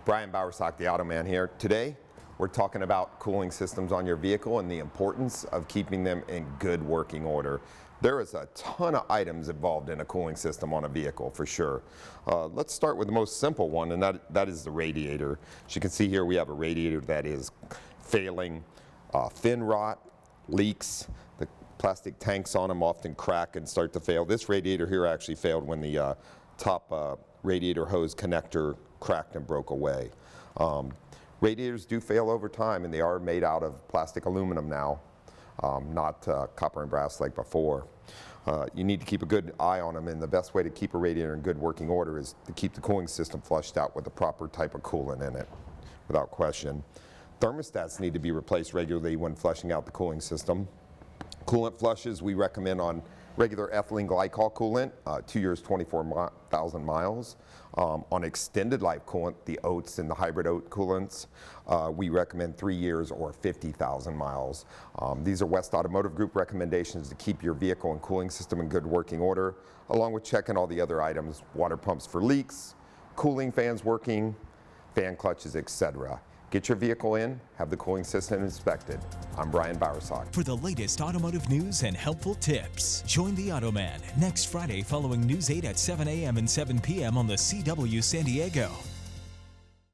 Brian Bowersock, the Auto Man here. Today, we're talking about cooling systems on your vehicle and the importance of keeping them in good working order. There is a ton of items involved in a cooling system on a vehicle, for sure. Let's start with the most simple one, and that is the radiator. As you can see here, we have a radiator that is failing, fin rot, leaks. The plastic tanks on them often crack and start to fail. This radiator here actually failed when the top radiator hose connector cracked and broke away. Radiators do fail over time, and they are made out of plastic aluminum now, not copper and brass like before. You need to keep a good eye on them, and the best way to keep a radiator in good working order is to keep the cooling system flushed out with the proper type of coolant in it, without question. Thermostats need to be replaced regularly when flushing out the cooling system. Coolant flushes we recommend on regular ethylene glycol coolant, 2 years, 24,000 miles. On extended life coolant, the oats and the hybrid oat coolants, we recommend 3 years or 50,000 miles. These are West Automotive Group recommendations to keep your vehicle and cooling system in good working order, along with checking all the other items, water pumps for leaks, cooling fans working, fan clutches, etc. Get your vehicle in, have the cooling system inspected. I'm Brian Bowersock. For the latest automotive news and helpful tips, join the Auto Man next Friday following News 8 at 7 a.m. and 7 p.m. on the CW San Diego.